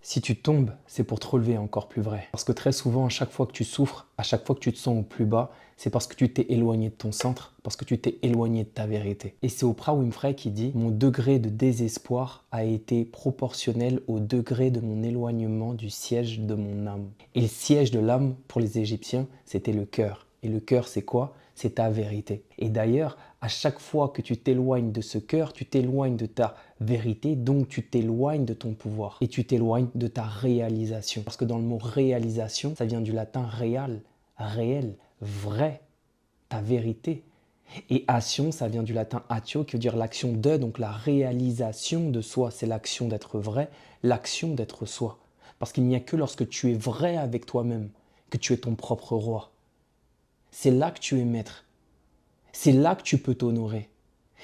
Si tu tombes, c'est pour te relever encore plus vrai. Parce que très souvent, à chaque fois que tu souffres, à chaque fois que tu te sens au plus bas, c'est parce que tu t'es éloigné de ton centre, parce que tu t'es éloigné de ta vérité. Et c'est Oprah Winfrey qui dit: mon degré de désespoir a été proportionnel au degré de mon éloignement du siège de mon âme. Et le siège de l'âme, pour les Égyptiens, c'était le cœur. Et le cœur, c'est quoi? C'est ta vérité. Et d'ailleurs, à chaque fois que tu t'éloignes de ce cœur, tu t'éloignes de ta vérité, donc tu t'éloignes de ton pouvoir et tu t'éloignes de ta réalisation. Parce que dans le mot réalisation, ça vient du latin real, réel, vrai, ta vérité. Et action, ça vient du latin atio, qui veut dire l'action de, donc la réalisation de soi. C'est l'action d'être vrai, l'action d'être soi. Parce qu'il n'y a que lorsque tu es vrai avec toi-même que tu es ton propre roi. C'est là que tu es maître. C'est là que tu peux t'honorer.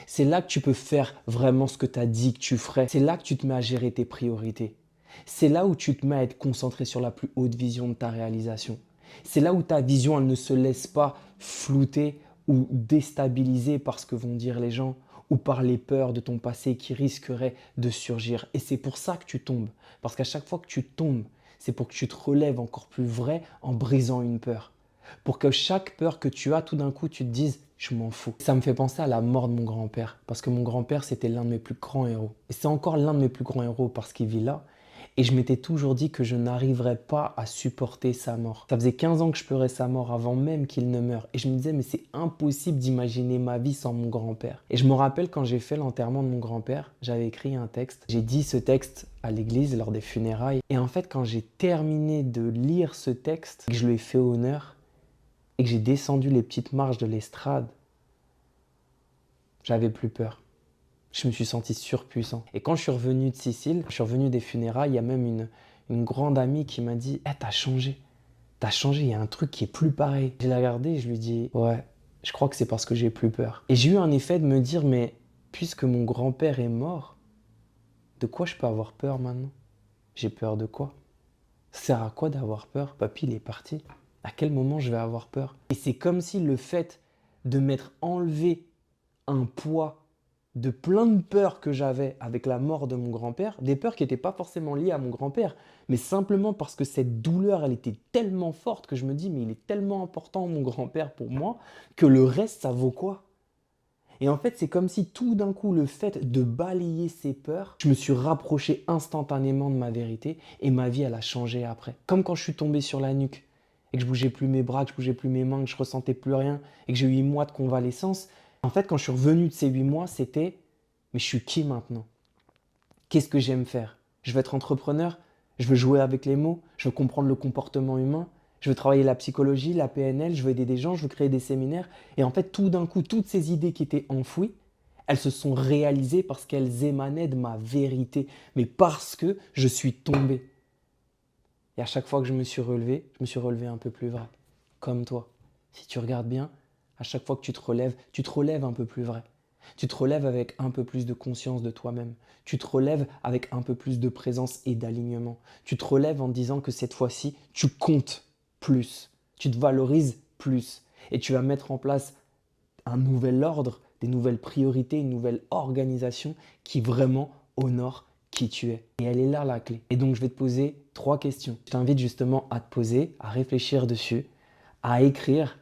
C'est là que tu peux faire vraiment ce que tu as dit que tu ferais. C'est là que tu te mets à gérer tes priorités. C'est là où tu te mets à être concentré sur la plus haute vision de ta réalisation. C'est là où ta vision, elle ne se laisse pas flouter ou déstabiliser par ce que vont dire les gens ou par les peurs de ton passé qui risqueraient de surgir. Et c'est pour ça que tu tombes. Parce qu'à chaque fois que tu tombes, c'est pour que tu te relèves encore plus vrai en brisant une peur. Pour que chaque peur que tu as, tout d'un coup, tu te dises: je m'en fous. Ça me fait penser à la mort de mon grand-père. Parce que mon grand-père, c'était l'un de mes plus grands héros. Et c'est encore l'un de mes plus grands héros parce qu'il vit là. Et je m'étais toujours dit que je n'arriverais pas à supporter sa mort. Ça faisait 15 ans que je pleurais sa mort avant même qu'il ne meure. Et je me disais, mais c'est impossible d'imaginer ma vie sans mon grand-père. Et je me rappelle quand j'ai fait l'enterrement de mon grand-père, j'avais écrit un texte. J'ai dit ce texte à l'église lors des funérailles. Et en fait, quand j'ai terminé de lire ce texte, que je lui ai fait honneur et que j'ai descendu les petites marches de l'estrade, j'avais plus peur. Je me suis senti surpuissant. Et quand je suis revenu de Sicile, je suis revenu des funérailles, il y a même une grande amie qui m'a dit: hey, t'as changé. T'as changé, il y a un truc qui est plus pareil. Je l'ai regardé et je lui ai dit: ouais, je crois que c'est parce que j'ai plus peur. Et j'ai eu un effet de me dire: mais puisque mon grand-père est mort, de quoi je peux avoir peur maintenant? J'ai peur de quoi? Ça sert à quoi d'avoir peur? Papy, il est parti. À quel moment je vais avoir peur? Et c'est comme si le fait de m'être enlevé un poids de plein de peurs que j'avais avec la mort de mon grand-père, des peurs qui n'étaient pas forcément liées à mon grand-père, mais simplement parce que cette douleur, elle était tellement forte que je me dis, mais il est tellement important mon grand-père pour moi, que le reste, ça vaut quoi? Et en fait, c'est comme si tout d'un coup, le fait de balayer ces peurs, je me suis rapproché instantanément de ma vérité et ma vie, elle a changé après. Comme quand je suis tombé sur la nuque et que je bougeais plus mes bras, que je bougeais plus mes mains, que je ressentais plus rien et que j'ai eu 8 mois de convalescence. En fait, quand je suis revenu de ces 8 mois, c'était: mais je suis qui maintenant? Qu'est-ce que j'aime faire? Je veux être entrepreneur, je veux jouer avec les mots, je veux comprendre le comportement humain, je veux travailler la psychologie, la PNL, je veux aider des gens, je veux créer des séminaires. Et en fait, tout d'un coup, toutes ces idées qui étaient enfouies, elles se sont réalisées parce qu'elles émanaient de ma vérité, mais parce que je suis tombé. Et à chaque fois que je me suis relevé un peu plus vrai, comme toi. Si tu regardes bien, à chaque fois que tu te relèves un peu plus vrai. Tu te relèves avec un peu plus de conscience de toi-même. Tu te relèves avec un peu plus de présence et d'alignement. Tu te relèves en te disant que cette fois-ci, tu comptes plus. Tu te valorises plus. Et tu vas mettre en place un nouvel ordre, des nouvelles priorités, une nouvelle organisation qui vraiment honore qui tu es. Et elle est là la clé. Et donc je vais te poser 3 questions. Je t'invite justement à te poser, à réfléchir dessus, à écrire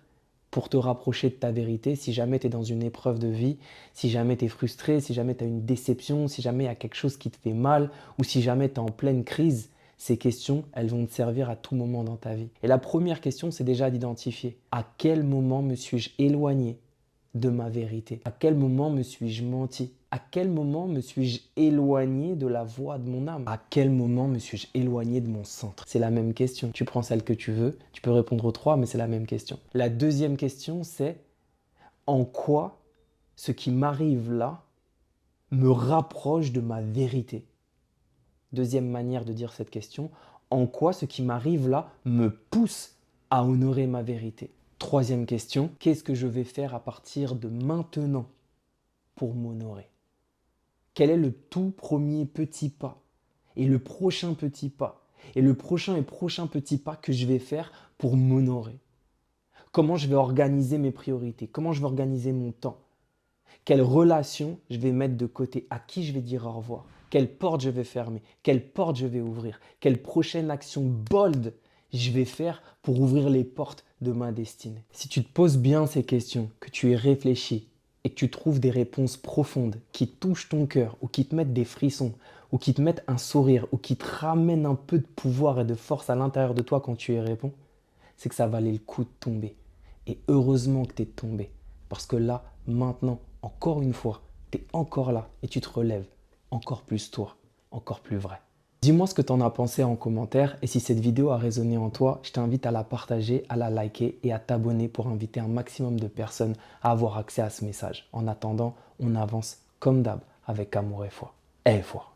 pour te rapprocher de ta vérité. Si jamais tu es dans une épreuve de vie, si jamais tu es frustré, si jamais tu as une déception, si jamais il y a quelque chose qui te fait mal ou si jamais tu es en pleine crise, ces questions, elles vont te servir à tout moment dans ta vie. Et la première question, c'est déjà d'identifier: à quel moment me suis-je éloigné de ma vérité? À quel moment me suis-je menti? À quel moment me suis-je éloigné de la voix de mon âme? À quel moment me suis-je éloigné de mon centre? C'est la même question. Tu prends celle que tu veux, tu peux répondre aux 3, mais c'est la même question. La deuxième question, c'est: en quoi ce qui m'arrive là me rapproche de ma vérité? Deuxième manière de dire cette question: en quoi ce qui m'arrive là me pousse à honorer ma vérité? Troisième question: qu'est-ce que je vais faire à partir de maintenant pour m'honorer? Quel est le tout premier petit pas et le prochain petit pas et le prochain petit pas que je vais faire pour m'honorer? Comment je vais organiser mes priorités? Comment je vais organiser mon temps? Quelle relation je vais mettre de côté? À qui je vais dire au revoir? quelle porte je vais fermer, quelle porte je vais ouvrir, quelle prochaine action bold je vais faire pour ouvrir les portes de ma destinée. Si tu te poses bien ces questions, que tu y réfléchis et que tu trouves des réponses profondes qui touchent ton cœur ou qui te mettent des frissons ou qui te mettent un sourire ou qui te ramènent un peu de pouvoir et de force à l'intérieur de toi quand tu y réponds, c'est que ça valait le coup de tomber. Et heureusement que tu es tombé. Parce que là, maintenant, encore une fois, tu es encore là et tu te relèves. Encore plus toi, encore plus vrai. Dis-moi ce que tu en as pensé en commentaire et si cette vidéo a résonné en toi, je t'invite à la partager, à la liker et à t'abonner pour inviter un maximum de personnes à avoir accès à ce message. En attendant, on avance comme d'hab avec amour et foi. Et foi.